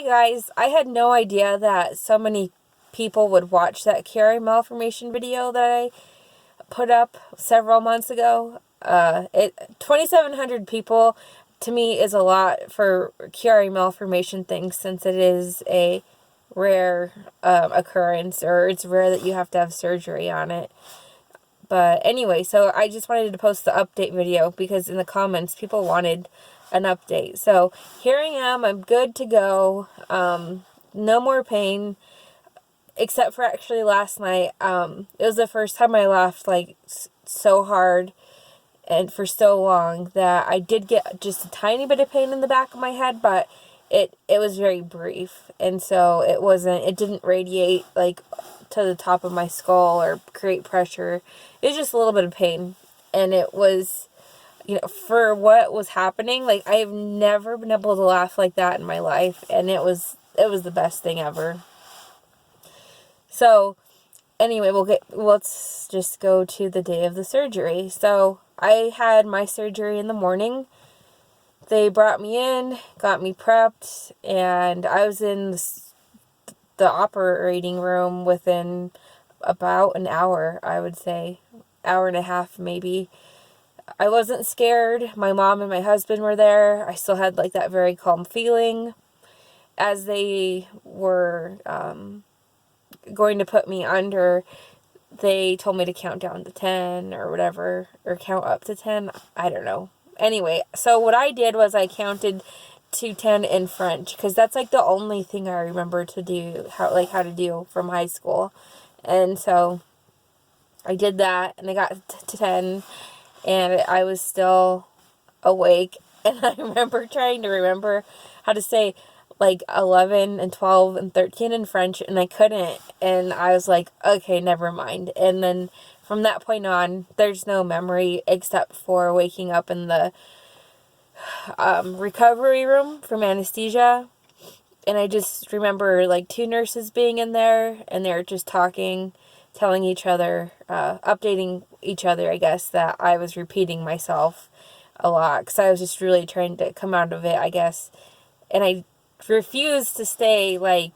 guys, I had no idea that so many people would watch that Chiari Malformation video that I put up several months ago. 2,700 people to me is a lot for Chiari Malformation things, since it is a rare occurrence, or it's rare that you have to have surgery on it. But anyway, so I just wanted to post the update video because in the comments people wanted an update. So here I am. I'm good to go. No more pain, except for actually last night. It was the first time I laughed like so hard and for so long that I did get just a tiny bit of pain in the back of my head, but it was very brief, and so it didn't radiate like to the top of my skull or create pressure. It was just a little bit of pain, and it was, for what was happening, like I've never been able to laugh like that in my life, and it was the best thing ever. So anyway, let's just go to the day of the surgery. So I had my surgery in the morning. They brought me in, got me prepped, and I was in the operating room within about an hour, I would say. Hour and a half, maybe. I wasn't scared. My mom and my husband were there. I still had like that very calm feeling. As they were going to put me under, they told me to count down to 10 or whatever, or count up to 10. I don't know. Anyway, so what I did was I counted to 10 in French, because that's like the only thing I remember to do, how to do from high school. And so I did that, and I got to 10, and I was still awake. And I remember trying to remember how to say like 11 and 12 and 13 in French, and I couldn't. And I was like, okay, never mind. And then from that point on, there's no memory except for waking up in the recovery room from anesthesia. And I just remember like 2 nurses being in there, and they're just talking, telling each other, updating each other, I guess, that I was repeating myself a lot, because I was just really trying to come out of it, I guess. And I refused to stay I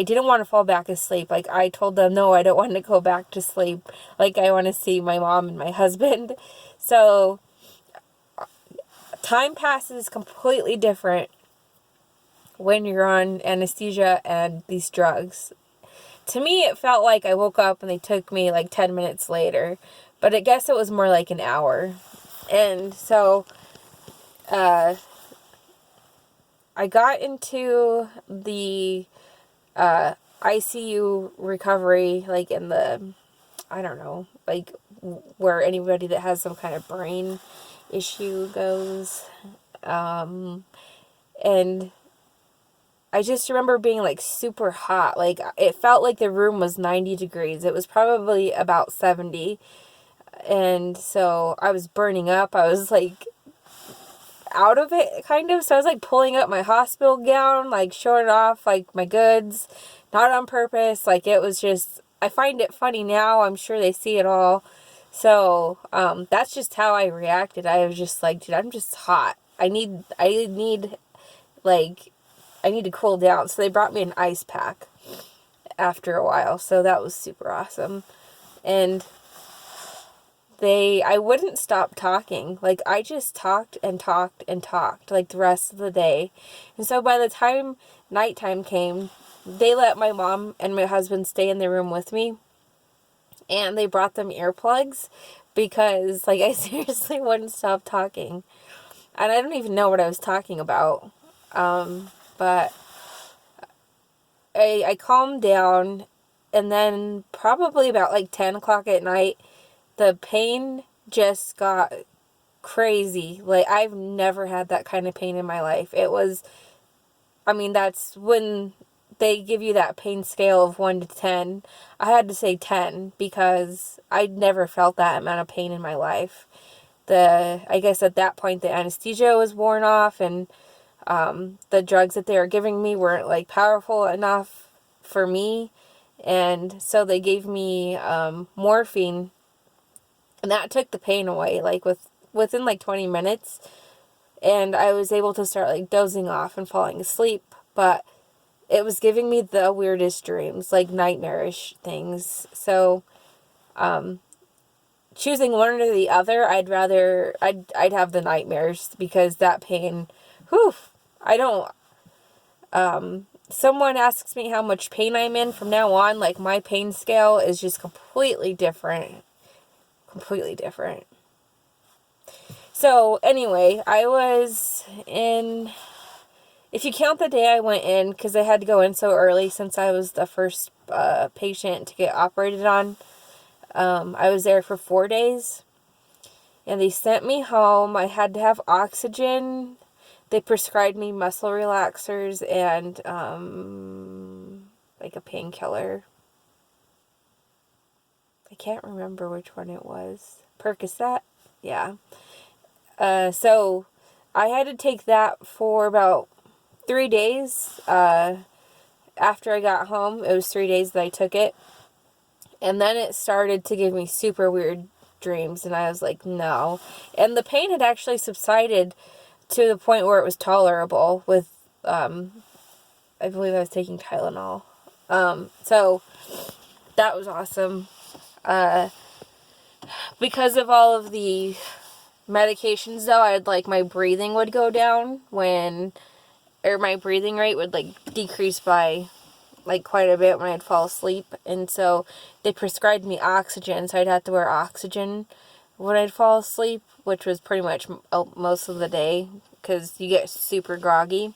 didn't want to fall back asleep. Like, I told them, no, I don't want to go back to sleep. Like, I want to see my mom and my husband. So time passes completely different when you're on anesthesia and these drugs. To me, it felt like I woke up and they took me like 10 minutes later, but I guess it was more like an hour. And so I got into the ICU recovery, like in the, I don't know, like where anybody that has some kind of brain issue goes. And I just remember being like super hot. Like, it felt like the room was 90 degrees. It was probably about 70. And so I was burning up. I was like out of it, kind of. So I was like pulling up my hospital gown, like showing off like my goods, not on purpose. Like, it was just, I find it funny now. I'm sure they see it all. So that's just how I reacted. I was just like, dude, I'm just hot. I need to cool down. So they brought me an ice pack after a while. So that was super awesome. And I wouldn't stop talking. Like, I just talked and talked and talked like the rest of the day. And so by the time nighttime came, they let my mom and my husband stay in the room with me. And they brought them earplugs because, like, I seriously wouldn't stop talking. And I don't even know what I was talking about. But I calmed down, and then probably about like 10 o'clock at night, the pain just got crazy. Like, I've never had that kind of pain in my life. It was, that's when they give you that pain scale of 1 to 10. I had to say 10 because I'd never felt that amount of pain in my life. I guess at that point the anesthesia was worn off, and the drugs that they were giving me weren't like powerful enough for me. And so they gave me morphine, and that took the pain away. Like, within like 20 minutes, and I was able to start like dozing off and falling asleep, but it was giving me the weirdest dreams, like nightmarish things. So, choosing one or the other, I'd have the nightmares, because that pain, whew, I don't, someone asks me how much pain I'm in from now on, like my pain scale is just completely different. Completely different. So anyway, I was in, if you count the day I went in, because I had to go in so early since I was the first patient to get operated on, I was there for 4 days, and they sent me home. I had to have oxygen. They prescribed me muscle relaxers and like a painkiller. I can't remember which one it was. Percocet? Yeah. So I had to take that for about 3 days. After I got home, it was 3 days that I took it. And then it started to give me super weird dreams, and I was like, no. And the pain had actually subsided to the point where it was tolerable with, I believe I was taking Tylenol. So that was awesome. Because of all of the medications, though, I'd like my breathing would go down or my breathing rate would like decrease by like quite a bit when I'd fall asleep. And so they prescribed me oxygen, so I'd have to wear oxygen when I'd fall asleep, which was pretty much most of the day, because you get super groggy.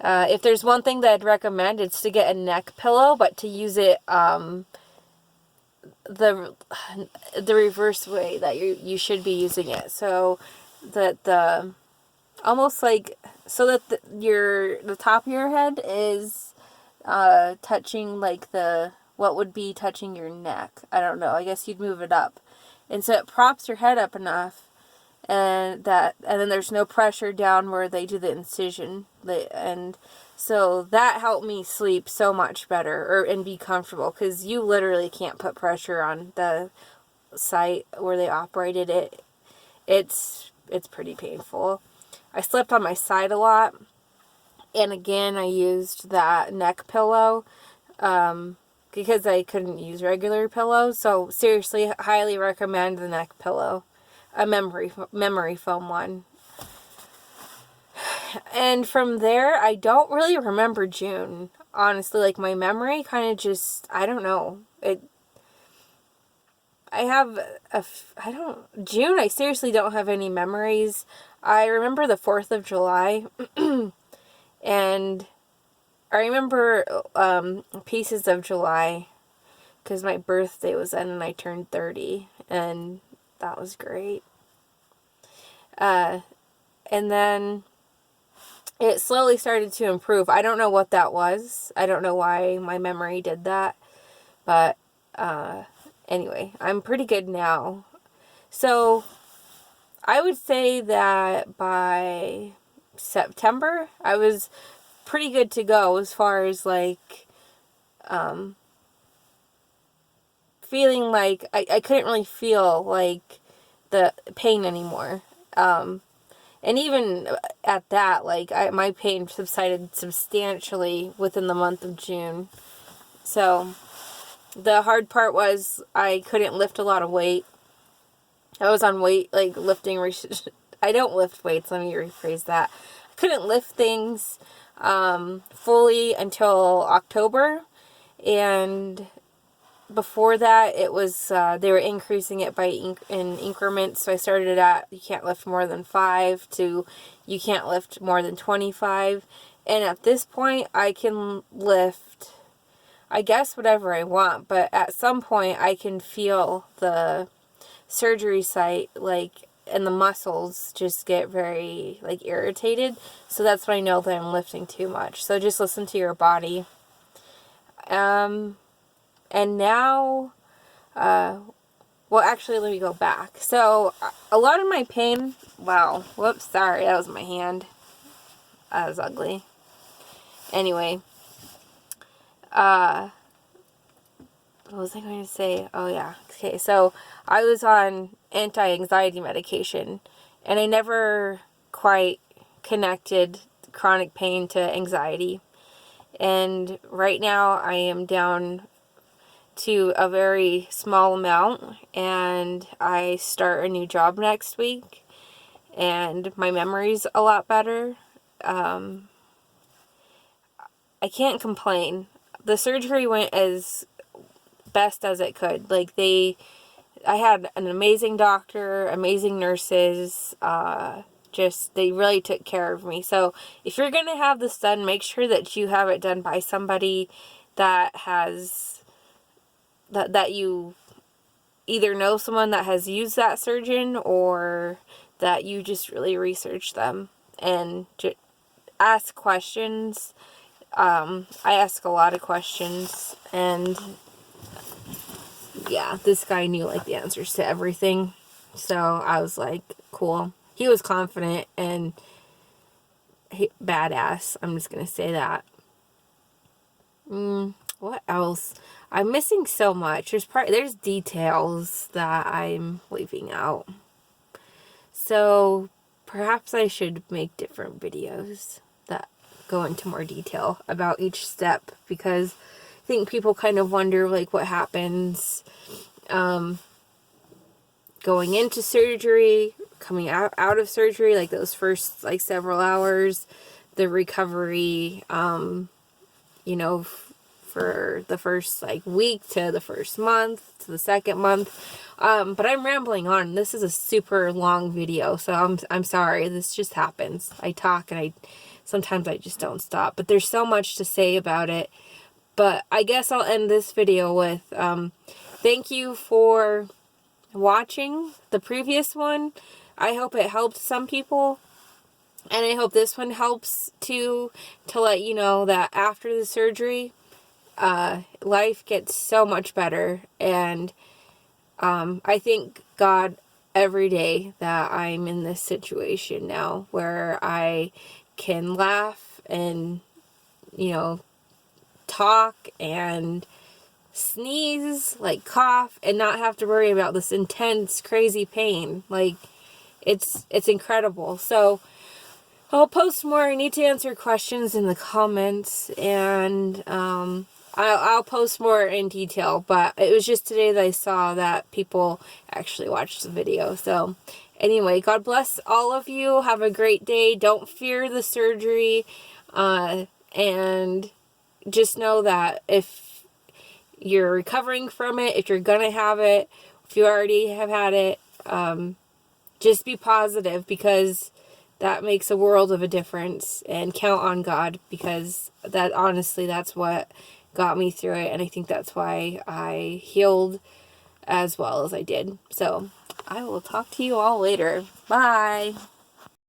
If there's one thing that I'd recommend, it's to get a neck pillow, but to use it the reverse way that you should be using it, so that the almost like so that the top of your head is touching like what would be touching your neck. I don't know. I guess you'd move it up, and so it props your head up enough, and then there's no pressure down where they do the incision. And so that helped me sleep so much better and be comfortable, because you literally can't put pressure on the site where they operated it. It's pretty painful. I slept on my side a lot. And again, I used that neck pillow because I couldn't use regular pillows. So seriously, highly recommend the neck pillow, a memory foam one. And from there, I don't really remember June. Honestly, like my memory kind of just, I don't know. June, I seriously don't have any memories. I remember the 4th of July. And I remember pieces of July, because my birthday was then and I turned 30, and that was great. And then it slowly started to improve. I don't know what that was. I don't know why my memory did that. But anyway, I'm pretty good now. So I would say that by September, I was pretty good to go as far as like feeling like I couldn't really feel like the pain anymore. And even at that, like my pain subsided substantially within the month of June. So the hard part was I couldn't lift a lot of weight. I was on weight, like lifting. I don't lift weights. Let me rephrase that. I couldn't lift things fully until October, and before that it was they were increasing it by in increments. So I started at you can't lift more than 5 to you can't lift more than 25, and at this point I can lift, I guess, whatever I want, but at some point I can feel the surgery site like, and the muscles just get very like irritated. So that's when I know that I'm lifting too much. So just listen to your body. And now, well, actually, let me go back. So a lot of my pain, wow, whoops, sorry, that was my hand. That was ugly. Anyway, what was I going to say? Oh, yeah. Okay, so I was on anti-anxiety medication, and I never quite connected chronic pain to anxiety. And right now I am down to a very small amount, and I start a new job next week, and my memory's a lot better. I can't complain. The surgery went as best as it could. Like, I had an amazing doctor, amazing nurses, they really took care of me. So if you're going to have this done, make sure that you have it done by somebody that has, that you either know someone that has used that surgeon, or that you just really research them and ask questions. I ask a lot of questions, and yeah, this guy knew like the answers to everything. So I was like, cool. He was confident and badass. I'm just gonna say that. What else? I'm missing so much. There's details that I'm leaving out. So perhaps I should make different videos that go into more detail about each step, because I think people kind of wonder like what happens going into surgery, coming out of surgery, like those first like several hours, the recovery, you know, for the first like week to the first month to the second month. But I'm rambling on. This is a super long video, so I'm sorry. This just happens. I talk and sometimes I just don't stop. But there's so much to say about it. But I guess I'll end this video with thank you for watching the previous one. I hope it helped some people, and I hope this one helps too, to let you know that after the surgery, life gets so much better. And I thank God every day that I'm in this situation now where I can laugh and, you know, talk and sneeze, like cough, and not have to worry about this intense, crazy pain. Like, it's incredible. So I'll post more. I need to answer questions in the comments, and I'll post more in detail. But it was just today that I saw that people actually watched the video. So anyway, God bless all of you. Have a great day. Don't fear the surgery, and just know that if you're recovering from it, if you're gonna have it, if you already have had it, just be positive, because that makes a world of a difference, and count on God, because honestly, that's what got me through it, and I think that's why I healed as well as I did. So I will talk to you all later. Bye.